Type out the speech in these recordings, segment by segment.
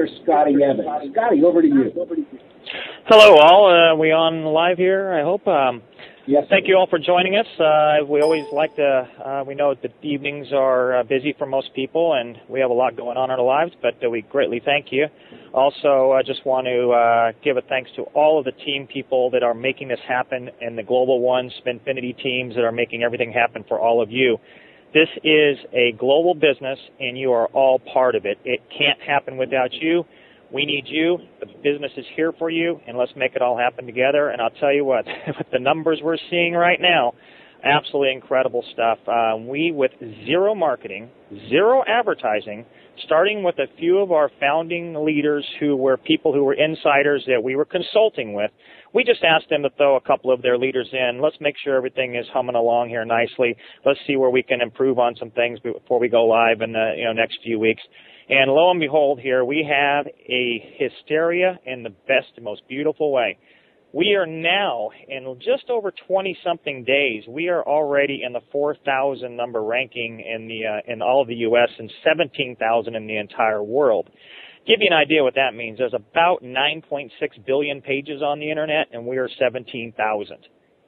Mr. Scotty Evans. Scotty, over to you. Hello, all. Are we on live here, I hope? Yes. Thank you all for joining us. We always like to, we know that evenings are busy for most people, and we have a lot going on in our lives, but we greatly thank you. Also, I just want to give a thanks to all of the team people that are making this happen, and the GlobalOne Spinfinity teams that are making everything happen for all of you. This is a global business, and you are all part of it. It can't happen without you. We need you. The business is here for you, and let's make it all happen together. And I'll tell you what, with the numbers we're seeing right now, absolutely incredible stuff. We, with zero marketing, zero advertising, starting with a few of our founding leaders who were people who were insiders that we were consulting with, we just asked them to throw a couple of their leaders in. Let's make sure everything is humming along here nicely. Let's see where we can improve on some things before we go live in the next few weeks. And lo and behold, here we have a hysteria in the best and most beautiful way. We are now, in just over 20-something days, we are already in the 4,000 number ranking in all of the U.S. and 17,000 in the entire world. Give you an idea what that means. There's about 9.6 billion pages on the Internet, and we are 17,000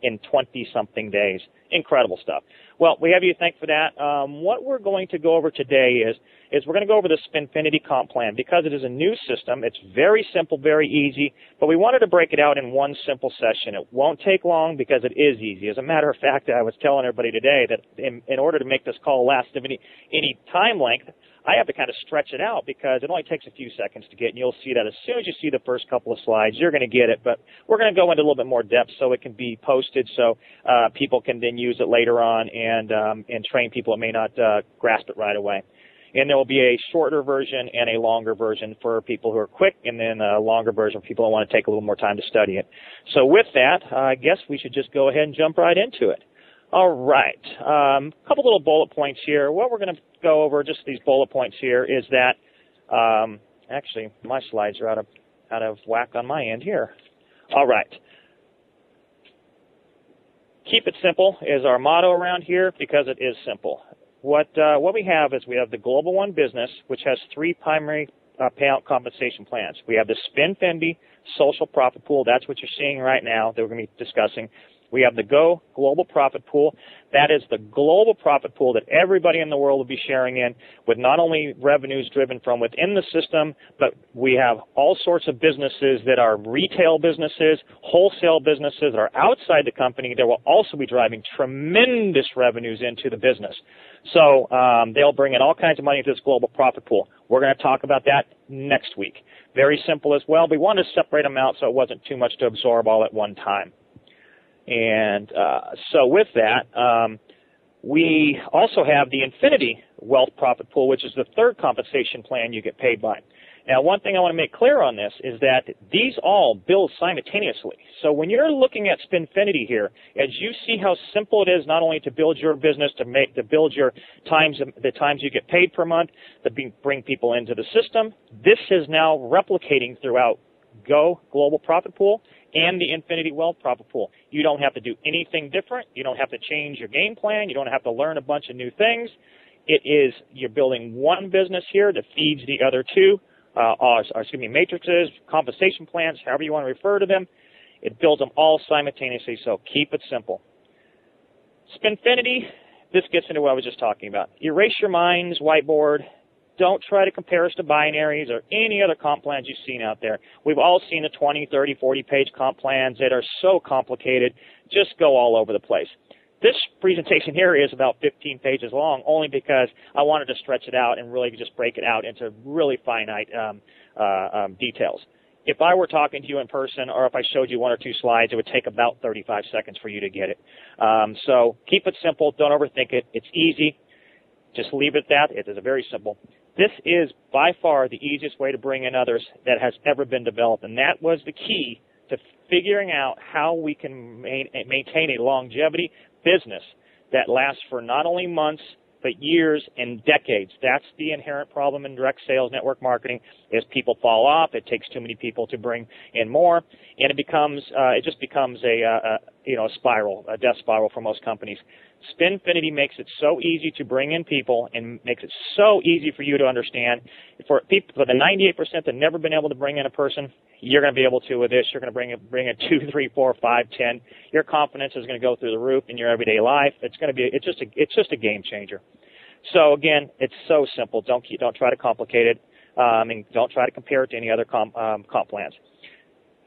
in 20-something days. Incredible stuff. Well, we have you to thank for that. What we're going to go over today is we're going to go over the Spinfinity comp plan. Because it is a new system, it's very simple, very easy, but we wanted to break it out in one simple session. It won't take long because it is easy. As a matter of fact, I was telling everybody today that in order to make this call last any time length, I have to kind of stretch it out because it only takes a few seconds to get, and you'll see that as soon as you see the first couple of slides, you're going to get it. But we're going to go into a little bit more depth so it can be posted so people can then use it later on and train people that may not grasp it right away. And there will be a shorter version and a longer version for people who are quick, and then a longer version for people who want to take a little more time to study it. So with that, I guess we should just go ahead and jump right into it. All right. A couple little bullet points here. What we're going to go over, just these bullet points here, is that actually my slides are out of whack on my end here. All right. Keep it simple is our motto around here because it is simple. What we have is we have the GlobalOne business, which has three primary payout compensation plans. We have the Spinfinity social profit pool. That's what you're seeing right now that we're going to be discussing. We have the Go Global Profit Pool. That is the global profit pool that everybody in the world will be sharing in with not only revenues driven from within the system, but we have all sorts of businesses that are retail businesses, wholesale businesses that are outside the company that will also be driving tremendous revenues into the business. So they'll bring in all kinds of money into this global profit pool. We're going to talk about that next week. Very simple as well. We wanted to separate them out so it wasn't too much to absorb all at one time. And so with that, we also have the Infinity Wealth Profit Pool, which is the third compensation plan you get paid by. Now, one thing I want to make clear on this is that these all build simultaneously. So when you're looking at Spinfinity here, as you see how simple it is not only to build your business, to build your the times you get paid per month, to bring people into the system, this is now replicating throughout Go Global Profit Pool and the Infinity Wealth Profit Pool. You don't have to do anything different. You don't have to change your game plan. You don't have to learn a bunch of new things. You're building one business here that feeds the other two, matrices, compensation plans, however you want to refer to them. It builds them all simultaneously, so keep it simple. Spinfinity, this gets into what I was just talking about. Erase your mind's whiteboard. Don't try to compare us to binaries or any other comp plans you've seen out there. We've all seen the 20, 30, 40-page comp plans that are so complicated, just go all over the place. This presentation here is about 15 pages long only because I wanted to stretch it out and really just break it out into really finite details. If I were talking to you in person or if I showed you one or two slides, it would take about 35 seconds for you to get it. So keep it simple. Don't overthink it. It's easy. Just leave it at that. It is very simple. This is by far the easiest way to bring in others that has ever been developed, and that was the key to figuring out how we can maintain a longevity business that lasts for not only months but years and decades. That's the inherent problem in direct sales network marketing is people fall off. It takes too many people to bring in more, and it just becomes a spiral, a death spiral for most companies. Spinfinity makes it so easy to bring in people and makes it so easy for you to understand. For people, for the 98% that have never been able to bring in a person, you're going to be able to with this. You're going to bring in 2, 3, 4, 5, 10. Your confidence is going to go through the roof in your everyday life. It's just a game changer. So again, it's so simple. Don't try to complicate it, and don't try to compare it to any other comp plans.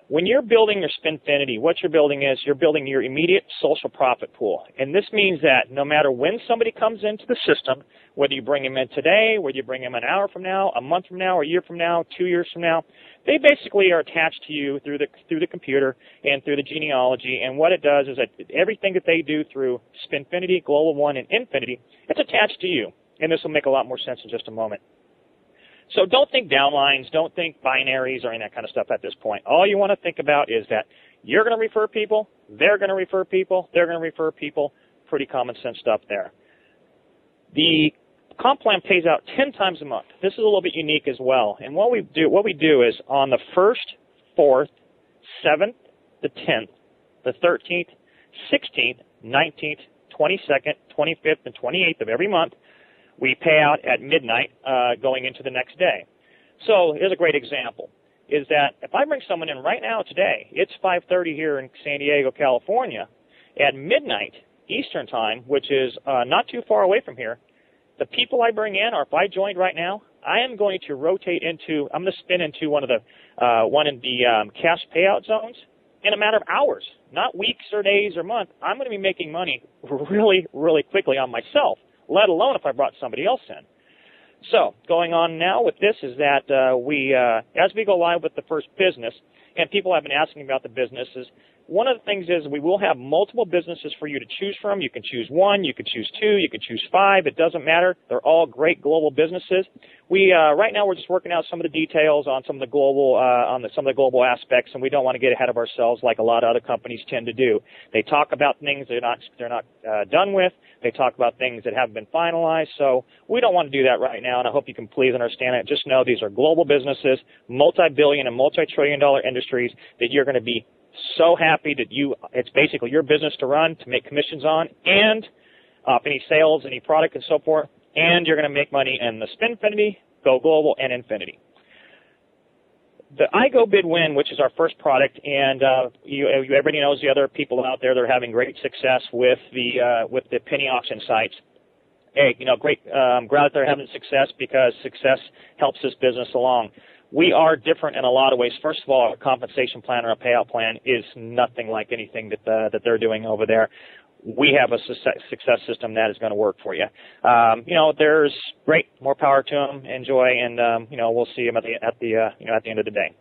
When you're building your Spinfinity, what you're building is you're building your immediate social profit pool. And this means that no matter when somebody comes into the system, whether you bring them in today, whether you bring them an hour from now, a month from now, a year from now, 2 years from now, they basically are attached to you through the computer and through the genealogy. And what it does is that everything that they do through Spinfinity, GlobalOne, and Infinity, it's attached to you. And this will make a lot more sense in just a moment. So don't think downlines, don't think binaries or any of that kind of stuff at this point. All you want to think about is that you're going to refer people, they're going to refer people, they're going to refer people. Pretty common sense stuff there. The comp plan pays out 10 times a month. This is a little bit unique as well. And what we do is on the 1st, 4th, 7th, the 10th, the 13th, 16th, 19th, 22nd, 25th, and 28th of every month, we pay out at midnight going into the next day. So here's a great example, is that if I bring someone in right now today, it's 5:30 here in San Diego, California, at midnight Eastern time, which is not too far away from here, the people I bring in, or if I joined right now, I am going to rotate into, I'm going to spin into one in the cash payout zones in a matter of hours, not weeks or days or months. I'm going to be making money really, really quickly on myself, let alone if I brought somebody else in. So going on now with this is that as we go live with the first business, and people have been asking about the businesses, one of the things is we will have multiple businesses for you to choose from. You can choose 1, you can choose 2, you can choose 5. It doesn't matter. They're all great global businesses. Right now we're just working out some of the details on some of the global aspects, and we don't want to get ahead of ourselves like a lot of other companies tend to do. They talk about things they're not done with. They talk about things that haven't been finalized. So we don't want to do that right now, and I hope you can please understand it. Just know these are global businesses, multi-billion and multi-trillion-dollar industries that you're going to be so happy that it's basically your business to run, to make commissions on, and any sales, any product, and so forth, and you're going to make money in the Spinfinity, Go Global, and Infinity. The iGo Bid Win, which is our first product, and everybody knows the other people out there that are having great success with the penny auction sites. Hey, great. I'm glad that they're having success because success helps this business along. We are different in a lot of ways. First of all, our compensation plan or a payout plan is nothing like anything that they're doing over there. We have a success system that is going to work for you. There's great, more power to them. Enjoy, and we'll see them at the end of the day.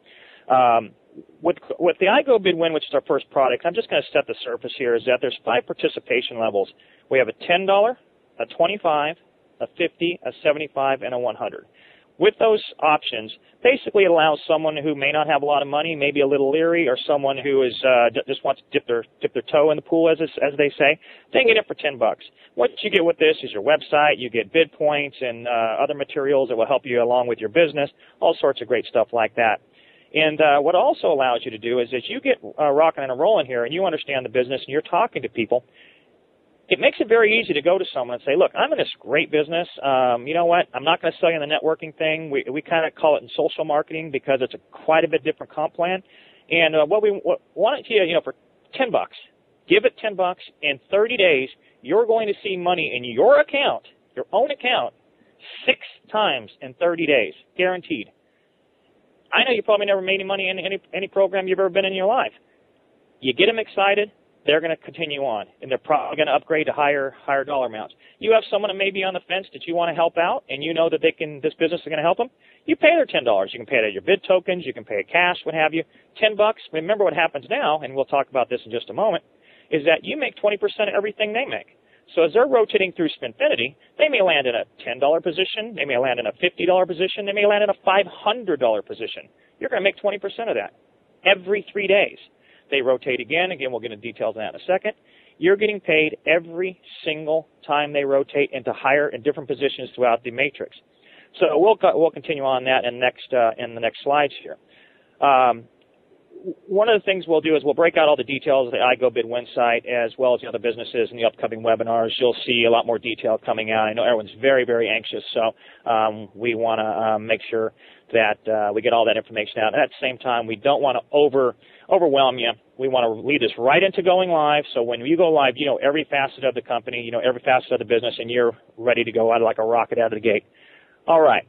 With the iGo Bid Win, which is our first product, I'm just going to set the surface here. Is that there's 5 participation levels. We have a $10, a $25, a $50, a $75, and a $100. With those options, basically it allows someone who may not have a lot of money, maybe a little leery, or someone who is just wants to dip their toe in the pool, as they say, they can get it for $10. What you get with this is your website, you get bid points and other materials that will help you along with your business, all sorts of great stuff like that. And what it also allows you to do is as you get rocking and rolling here and you understand the business and you're talking to people, it makes it very easy to go to someone and say, look, I'm in this great business. You know what? I'm not going to sell you on the networking thing. We kind of call it in social marketing because it's quite a bit different comp plan. And what we want you, for $10, give it $10. In 30 days, you're going to see money in your account, your own account, 6 times in 30 days, guaranteed. I know you probably never made any money in any program you've ever been in your life. You get them excited. They're going to continue on, and they're probably going to upgrade to higher dollar amounts. You have someone that may be on the fence that you want to help out, and you know that this business is going to help them. You pay their $10. You can pay it at your bid tokens. You can pay it cash, what have you. $10. Remember what happens now, and we'll talk about this in just a moment, is that you make 20% of everything they make. So as they're rotating through Spinfinity, they may land in a $10 position. They may land in a $50 position. They may land in a $500 position. You're going to make 20% of that every 3 days. They rotate again. Again, we'll get into details on that in a second. You're getting paid every single time they rotate into higher and different positions throughout the matrix. So we'll continue on that in the next slides here. one of the things we'll do is we'll break out all the details of the iGoBidWin site as well as the other businesses in the upcoming webinars. You'll see a lot more detail coming out. I know everyone's very, very anxious, so we want to make sure that we get all that information out. And at the same time, we don't want to overwhelm you. We want to lead this right into going live, so when you go live, you know every facet of the company, you know every facet of the business, and you're ready to go out like a rocket out of the gate. All right.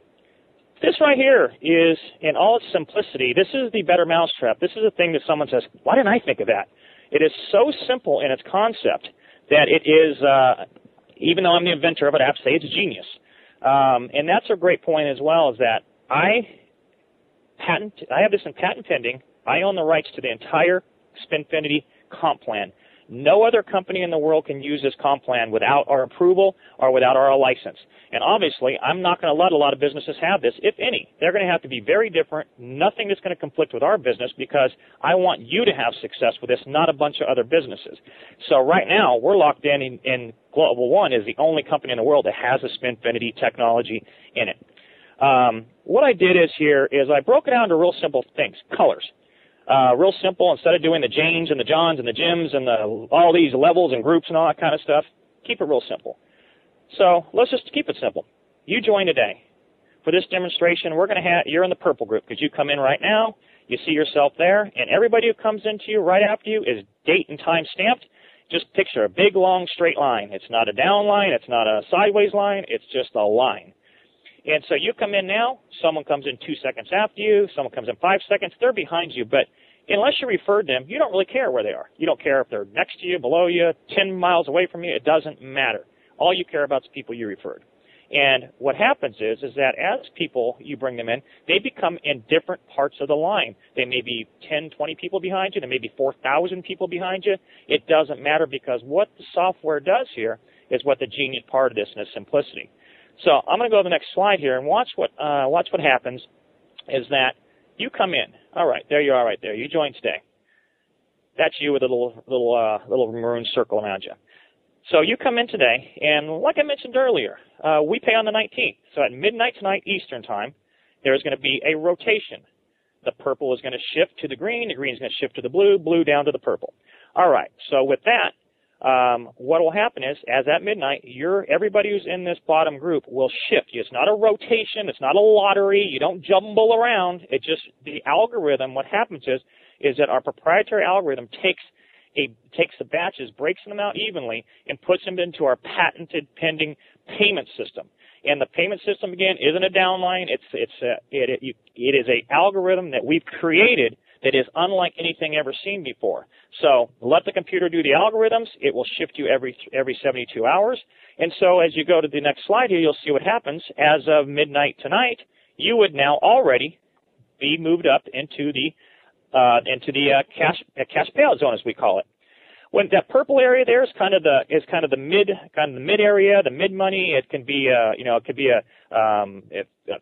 This right here is, in all its simplicity, this is the better mousetrap. This is a thing that someone says, why didn't I think of that? It is so simple in its concept that it is, even though I'm the inventor of it, I have to say it's genius. And that's a great point as well, is that I have this in patent pending. I own the rights to the entire Spinfinity comp plan. No other company in the world can use this comp plan without our approval or without our license. And obviously, I'm not going to let a lot of businesses have this, if any. They're going to have to be very different, nothing that's going to conflict with our business, because I want you to have success with this, not a bunch of other businesses. So right now, we're locked in GlobalOne is the only company in the world that has a Spinfinity technology in it. What I did is I broke it down to real simple things, colors. Real simple. Instead of doing the Janes and the Johns and the Jims and all these levels and groups and all that kind of stuff, keep it real simple. So let's just keep it simple. You join today. For this demonstration, you're in the purple group because you come in right now, you see yourself there, and everybody who comes into you right after you is date and time stamped. Just picture a big, long, straight line. It's not a down line. It's not a sideways line. It's just a line. And so you come in now, someone comes in 2 seconds after you, someone comes in 5 seconds, they're behind you, but unless you referred them, you don't really care where they are. You don't care if they're next to you, below you, 10 miles away from you, it doesn't matter. All you care about is people you referred. And what happens is that as people, you bring them in, they become in different parts of the line. They may be 10, 20 people behind you, there may be 4,000 people behind you. It doesn't matter, because what the software does here is what the genius part of this is simplicity. So I'm going to go to the next slide here and watch what happens is that you come in. All right, there you are right there. You joined today. That's you with a little maroon circle around you. So you come in today, and like I mentioned earlier, we pay on the 19th. So at midnight tonight Eastern time, there's going to be a rotation. The purple is going to shift to the green is going to shift to the blue down to the purple. All right, so with that, what will happen is, as at midnight, everybody who's in this bottom group will shift. It's not a rotation. It's not a lottery. You don't jumble around. It just, the algorithm, what happens is that our proprietary algorithm takes the batches, breaks them out evenly, and puts them into our patented pending payment system. And the payment system, again, isn't a downline. It is a algorithm that we've created that is unlike anything ever seen before. So let the computer do the algorithms. It will shift you every 72 hours. And so as you go to the next slide here, you'll see what happens. As of midnight tonight, you would now already be moved up into the cash payout zone, as we call it. When that purple area there is kind of the mid area, the mid money. It can be a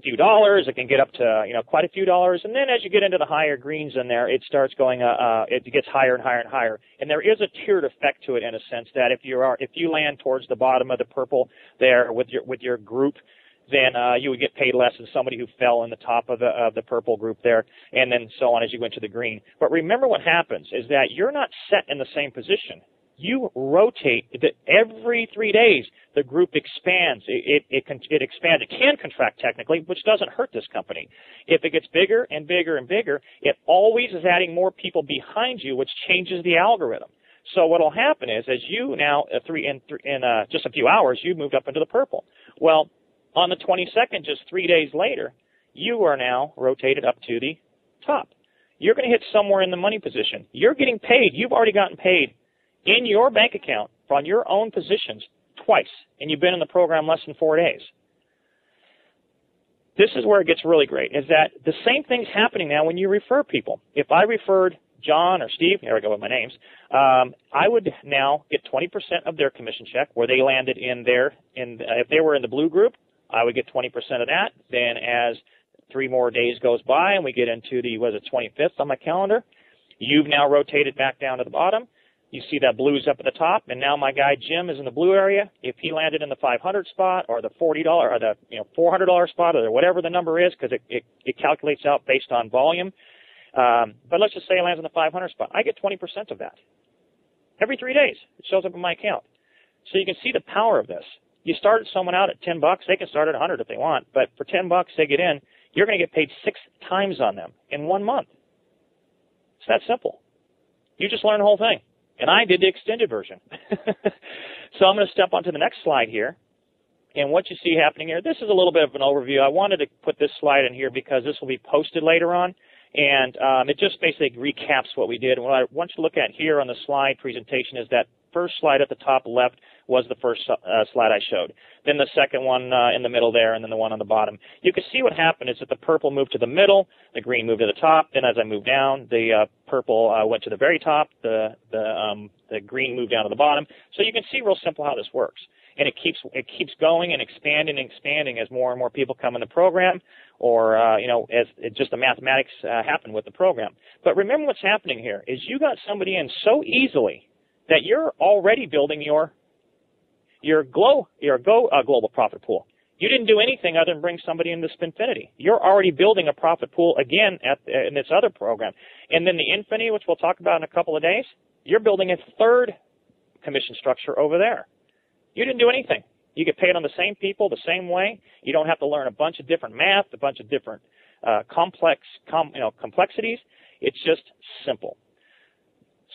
few dollars. It can get up to quite a few dollars, and then as you get into the higher greens in there, it starts going. It gets higher and higher and higher. And there is a tiered effect to it in a sense that if you land towards the bottom of the purple there with your group, then you would get paid less than somebody who fell in the top of the purple group there, and then so on as you went to the green. But remember what happens is that you're not set in the same position. You rotate. Every 3 days, the group expands. It expands. It can contract technically, which doesn't hurt this company. If it gets bigger and bigger and bigger, it always is adding more people behind you, which changes the algorithm. So what will happen is, as you now in just a few hours, you moved up into the purple. Well, on the 22nd, just 3 days later, you are now rotated up to the top. You're going to hit somewhere in the money position. You're getting paid. You've already gotten paid in your bank account on your own positions twice, and you've been in the program less than 4 days. This is where it gets really great, is that the same thing's happening now when you refer people. If I referred John or Steve, there we go with my names, I would now get 20% of their commission check where they landed if they were in the blue group, I would get 20% of that. Then as 3 more days goes by and we get into the 25th on my calendar, you've now rotated back down to the bottom. You see that blue's up at the top, and now my guy Jim is in the blue area. If he landed in the 500 spot or the $40 or the $400 spot or whatever the number is, because it calculates out based on volume, But let's just say it lands in the 500 spot. I get 20% of that. Every 3 days, it shows up in my account. So you can see the power of this. You start someone out at $10, they can start at 100 if they want, but for $10 they get in, you're going to get paid 6 times on them in 1 month. It's that simple. You just learn the whole thing. And I did the extended version. So I'm going to step on to the next slide here. And what you see happening here, this is a little bit of an overview. I wanted to put this slide in here because this will be posted later on. And it just basically recaps what we did. And what I want you to look at here on the slide presentation is that first slide at the top left was the first slide I showed. Then the second one in the middle there, and then the one on the bottom. You can see what happened is that the purple moved to the middle, the green moved to the top. Then as I moved down, the purple went to the very top, the green moved down to the bottom. So you can see real simple how this works. And it keeps going and expanding as more and more people come in the program, or as just the mathematics happen with the program. But remember what's happening here is you got somebody in so easily that you're already building your global profit pool. You didn't do anything other than bring somebody into Spinfinity. You're already building a profit pool again in this other program. And then the Infinity, which we'll talk about in a couple of days, you're building a third commission structure over there. You didn't do anything. You get paid on the same people, the same way. You don't have to learn a bunch of different math, a bunch of different complexities. It's just simple.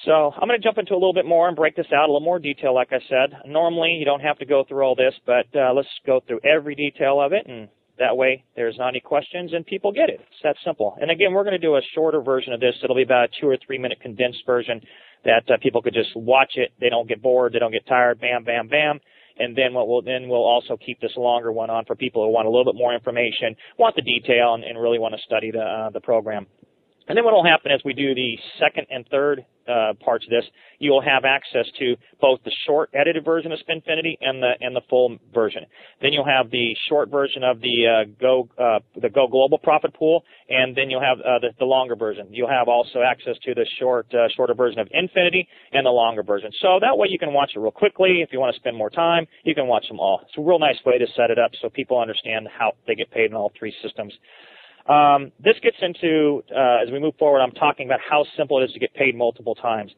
So I'm going to jump into a little bit more and break this out a little more detail, like I said. Normally, you don't have to go through all this, but let's go through every detail of it, and that way there's not any questions and people get it. It's that simple. And again, we're going to do a shorter version of this. It'll be about a 2 or 3 minute condensed version that people could just watch it. They don't get bored. They don't get tired. Bam, bam, bam. And then we'll also keep this longer one on for people who want a little bit more information, want the detail, and really want to study the program. And then what will happen as we do the second and third parts of this, you will have access to both the short edited version of Spinfinity and the full version. Then you'll have the short version of the Go Global Profit Pool, and then you'll have the longer version. You'll have also access to the shorter version of Infinity and the longer version. So that way you can watch it real quickly. If you want to spend more time, you can watch them all. It's a real nice way to set it up so people understand how they get paid in all 3 systems. This gets into, as we move forward, I'm talking about how simple it is to get paid multiple times.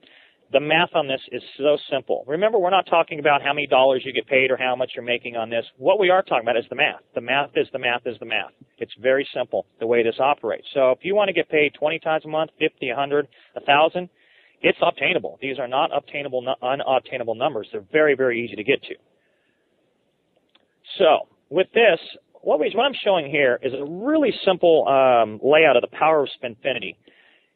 The math on this is so simple. Remember, we're not talking about how many dollars you get paid or how much you're making on this. What we are talking about is the math. The math is the math is the math. It's very simple, the way this operates. So if you want to get paid 20 times a month, 50, 100, 1,000, it's obtainable. These are not unobtainable numbers. They're very, very easy to get to. So with this, what I'm showing here is a really simple layout of the power of Spinfinity.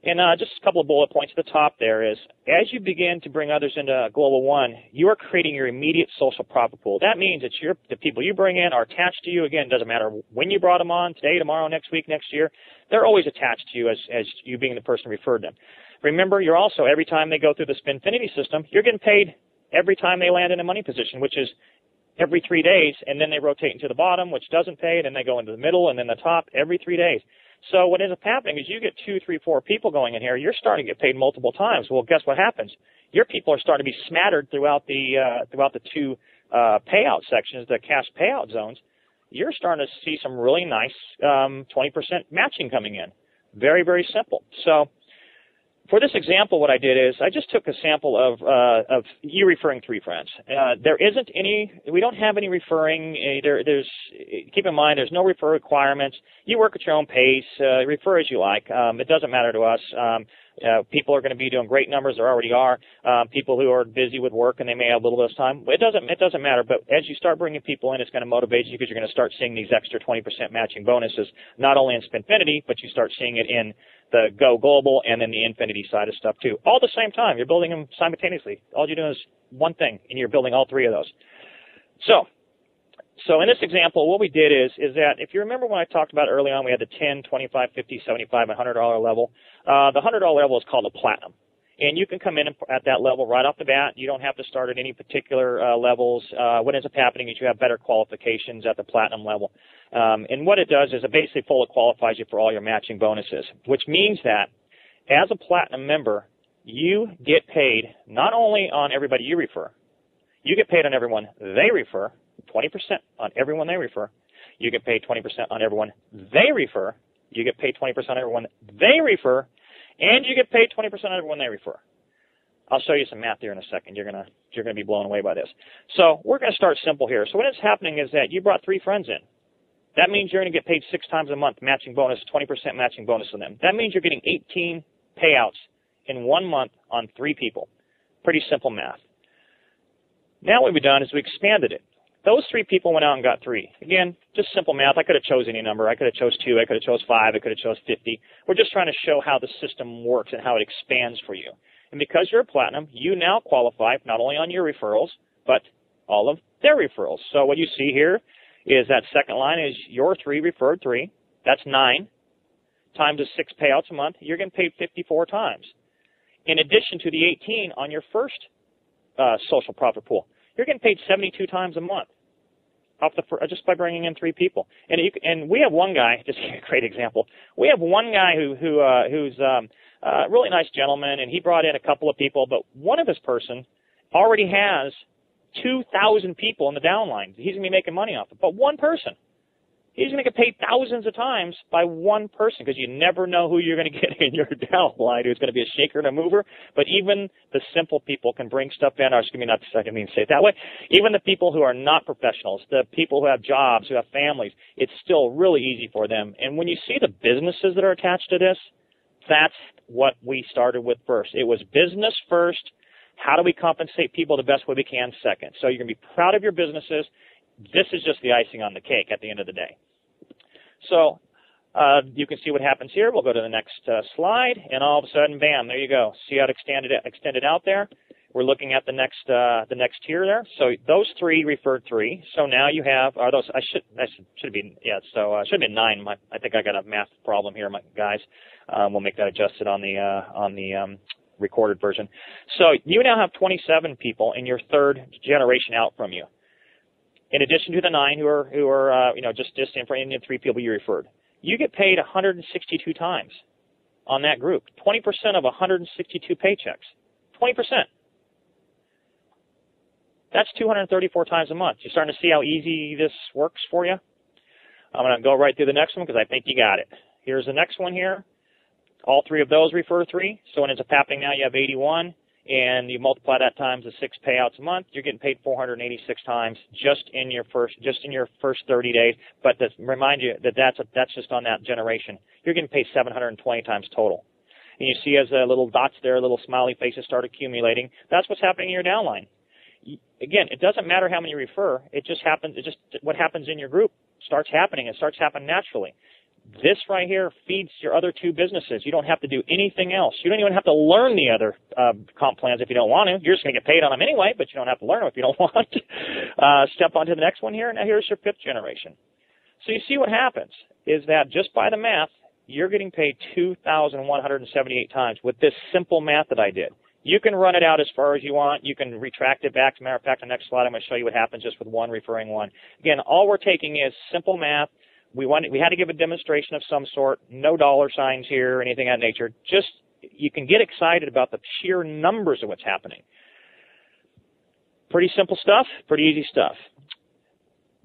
And just a couple of bullet points at the top there is, as you begin to bring others into GlobalOne, you are creating your immediate social profit pool. That means that the people you bring in are attached to you. Again, it doesn't matter when you brought them on, today, tomorrow, next week, next year. They're always attached to you as you being the person who referred them. Remember, you're also, every time they go through the Spinfinity system, you're getting paid every time they land in a money position, which is every 3 days, and then they rotate into the bottom, which doesn't pay, and then they go into the middle, and then the top every 3 days. So what ends up happening is you get 2, 3, 4 people going in here. You're starting to get paid multiple times. Well, guess what happens? Your people are starting to be smattered throughout the 2 payout sections, the cash payout zones. You're starting to see some really nice 20% matching coming in. Very, very simple. So for this example, what I did is I just took a sample of you referring 3 friends. There isn't any, we don't have any referring. Keep in mind, there's no refer requirements. You work at your own pace. Refer as you like. It doesn't matter to us. People are going to be doing great numbers. There already are. People who are busy with work and they may have a little bit of time. It doesn't matter. But as you start bringing people in, it's going to motivate you because you're going to start seeing these extra 20% matching bonuses, not only in Spinfinity, but you start seeing it in the Go Global and then the Infinity side of stuff too. All at the same time. You're building them simultaneously. All you're doing is one thing, and you're building all 3 of those. So in this example, what we did is that if you remember when I talked about early on, we had the 10, 25, 50, 75, and $100 level. The $100 level is called a platinum. And you can come in at that level right off the bat. You don't have to start at any particular levels. What ends up happening is you have better qualifications at the platinum level. And what it does is it basically fully qualifies you for all your matching bonuses, which means that as a platinum member, you get paid not only on everybody you refer, you get paid on everyone they refer, 20% on everyone they refer. You get paid 20% on everyone they refer. You get paid 20% on everyone they refer. and you get paid 20% of everyone they refer. I'll show you some math here in a second. You're gonna be blown away by this. So we're gonna start simple here. So what is happening is that you brought 3 friends in. That means you're gonna get paid 6 times a month, matching bonus, 20% matching bonus to them. That means you're getting 18 payouts in 1 month on 3 people. Pretty simple math. Now what we've done is we expanded it. Those 3 people went out and got 3. Again, just simple math. I could have chose any number. I could have chose 2. I could have chose 5. I could have chose 50. We're just trying to show how the system works and how it expands for you. And because you're a platinum, you now qualify not only on your referrals, but all of their referrals. So what you see here is that second line is your 3 referred 3. That's 9 times the 6 payouts a month. You're getting paid 54 times. In addition to the 18 on your first social profit pool, you're getting paid 72 times a month just by bringing in 3 people. And we have one guy, just a great example. We have one guy who's a really nice gentleman, and he brought in a couple of people, but one of his person already has 2,000 people in the downline. He's going to be making money off it, but one person. He's going to get paid thousands of times by one person because you never know who you're going to get in your downline who's going to be a shaker and a mover. But even the simple people can bring stuff in. I didn't mean to say it that way. Even the people who are not professionals, the people who have jobs, who have families, it's still really easy for them. And when you see the businesses that are attached to this, that's what we started with first. It was business first. How do we compensate people the best way we can second? So you're going to be proud of your businesses. This is just the icing on the cake at the end of the day. So you can see what happens here. We'll go to the next slide, and all of a sudden, bam, there you go. See how it extended out there? We're looking at the next tier there. So those 3 referred 3. So now you have those. Should be it should have been 9. I think I got a math problem here, guys. We'll make that adjusted on the recorded version. So you now have 27 people in your 3rd generation out from you. In addition to the 9 who are just in front of the 3 people you referred, you get paid 162 times on that group. 20% of 162 paychecks. 20%. That's 234 times a month. You're starting to see how easy this works for you. I'm going to go right through the next one because I think you got it. Here's the next one here. All 3 of those refer 3. So what ends up happening now, you have 81. And you multiply that times the 6 payouts a month, you're getting paid 486 times just in your first 30 days. But remind you that that's just on that generation. You're getting paid 720 times total. And you see as the little dots there, little smiley faces start accumulating. That's what's happening in your downline. Again, it doesn't matter how many you refer. It just happens. It just what happens in your group starts happening. It starts happening naturally. This right here feeds your other 2 businesses. You don't have to do anything else. You don't even have to learn the other comp plans if you don't want to. You're just going to get paid on them anyway, but you don't have to learn them if you don't want to. Step on to the next one here. Now here's your 5th generation. So you see what happens is that just by the math, you're getting paid 2,178 times with this simple math that I did. You can run it out as far as you want. You can retract it back. As a matter of fact, the next slide I'm going to show you what happens just with 1 referring 1. Again, all we're taking is simple math. We had to give a demonstration of some sort, no dollar signs here or anything of that nature. Just you can get excited about the sheer numbers of what's happening. Pretty simple stuff, pretty easy stuff.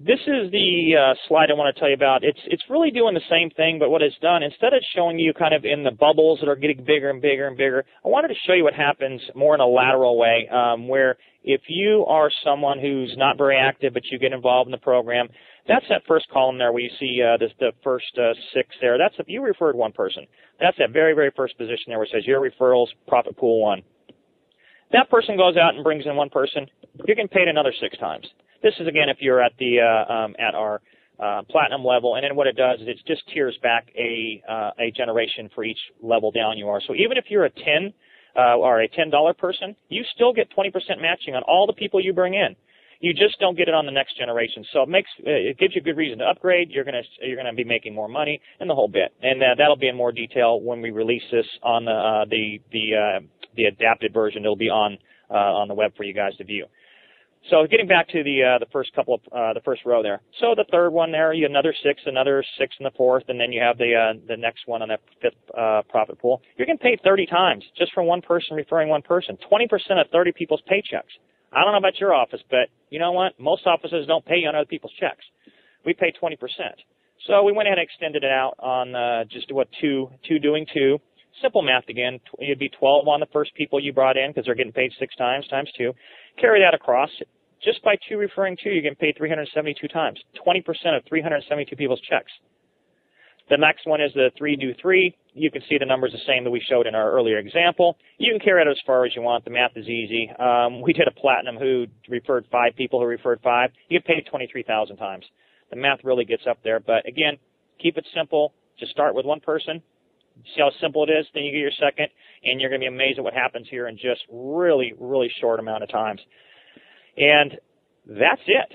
This is the slide I want to tell you about. It's really doing the same thing, but what it's done, instead of showing you kind of in the bubbles that are getting bigger and bigger and bigger, I wanted to show you what happens more in a lateral way, where if you are someone who's not very active but you get involved in the program, that's that first column there where you see the first 6 there. That's if you referred 1 person. That's that very, very first position there where it says your referrals, profit pool 1. That person goes out and brings in 1 person. You're getting paid another 6 times. This is, again, if you're at our platinum level, and then what it does is it just tiers back a generation for each level down you are. So even if you're a 10 or a $10 person, you still get 20% matching on all the people you bring in. You just don't get it on the next generation. So it gives you a good reason to upgrade. You're gonna be making more money and the whole bit. And that'll be in more detail when we release this on the adapted version. It'll be on the web for you guys to view. So getting back to the first couple of the first row there. So the 3rd one there, you have another 6 in the 4th, and then you have the next one on that 5th profit pool. You're getting paid 30 times just from 1 person referring 1 person. 20% of 30 people's paychecks. I don't know about your office, but you know what? Most offices don't pay you on other people's checks. We pay 20%. So we went ahead and extended it out on just 2 doing 2. Simple math again. It'd be 12 on the first people you brought in because they're getting paid 6 times, times 2. Carry that across. Just by 2 referring 2, you're getting paid 372 times. 20% of 372 people's checks. The next one is the 3 do 3. You can see the numbers the same that we showed in our earlier example. You can carry it as far as you want. The math is easy. We did a platinum who referred 5 people who referred 5. You get paid 23,000 times. The math really gets up there. But again, keep it simple. Just start with one person. See how simple it is. Then you get your second, and you're going to be amazed at what happens here in just really, really short amount of times. And that's it.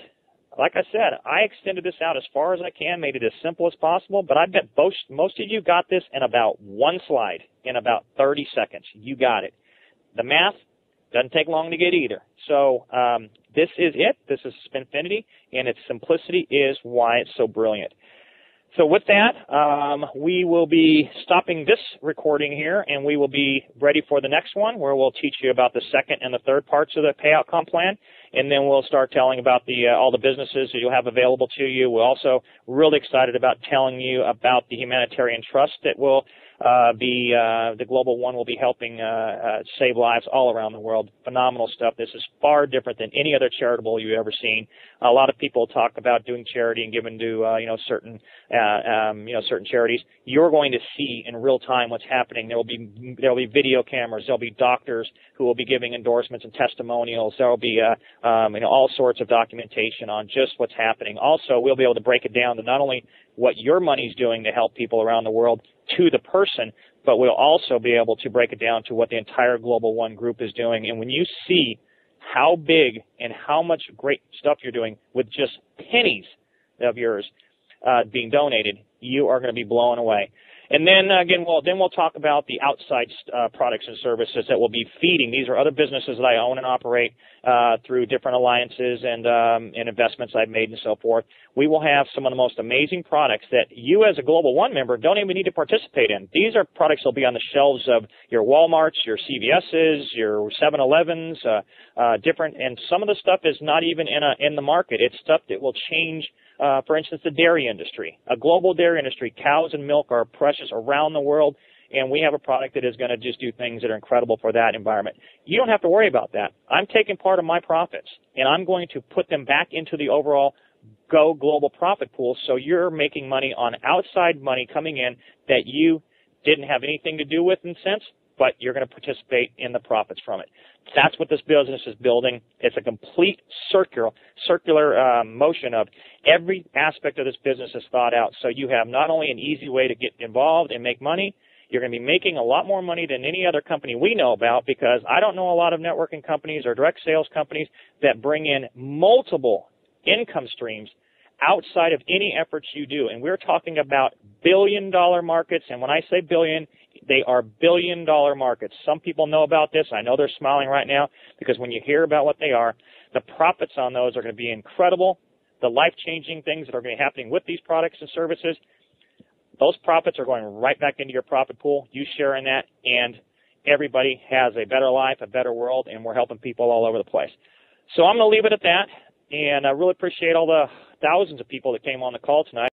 Like I said, I extended this out as far as I can, made it as simple as possible, but I bet most of you got this in about one slide, in about 30 seconds. You got it. The math doesn't take long to get either. So this is it. This is Spinfinity, and its simplicity is why it's so brilliant. So with that, we will be stopping this recording here, and we will be ready for the next one, where we'll teach you about the second and the third parts of the payout comp plan, and then we'll start telling about all the businesses that you'll have available to you. We're also really excited about telling you about the humanitarian trust that will the GlobalOne will be helping save lives all around the world. Phenomenal stuff. This is far different than any other charitable you've ever seen. A lot of people talk about doing charity and giving to certain charities. You're going to see in real time what's happening. There will be video cameras. There'll be doctors who will be giving endorsements and testimonials. There will be all sorts of documentation on just what's happening. Also, we'll be able to break it down to not only what your money's doing to help people around the world to the person, but we'll also be able to break it down to what the entire GlobalOne group is doing. And when you see how big and how much great stuff you're doing with just pennies of yours being donated, you are going to be blown away. And then again, we'll talk about the outside products and services that we'll be feeding. These are other businesses that I own and operate through different alliances and investments I've made and so forth. We will have some of the most amazing products that you as a GlobalOne member don't even need to participate in. These are products that will be on the shelves of your Walmarts, your CVS's, your 7-Elevens, different. And some of the stuff is not even in the market. It's stuff that will change. For instance, the dairy industry, a global dairy industry. Cows and milk are precious around the world, and we have a product that is going to just do things that are incredible for that environment. You don't have to worry about that. I'm taking part of my profits, and I'm going to put them back into the overall Go Global profit pool, so you're making money on outside money coming in that you didn't have anything to do with in a sense, but you're going to participate in the profits from it. That's what this business is building. It's a complete circular motion of every aspect of this business is thought out. So you have not only an easy way to get involved and make money, you're going to be making a lot more money than any other company we know about, because I don't know a lot of networking companies or direct sales companies that bring in multiple income streams outside of any efforts you do. And we're talking about billion-dollar markets. And when I say billion, they are billion-dollar markets. Some people know about this. I know they're smiling right now, because when you hear about what they are, the profits on those are going to be incredible. The life-changing things that are going to be happening with these products and services, those profits are going right back into your profit pool. You share in that, and everybody has a better life, a better world, and we're helping people all over the place. So I'm going to leave it at that, and I really appreciate all the thousands of people that came on the call tonight.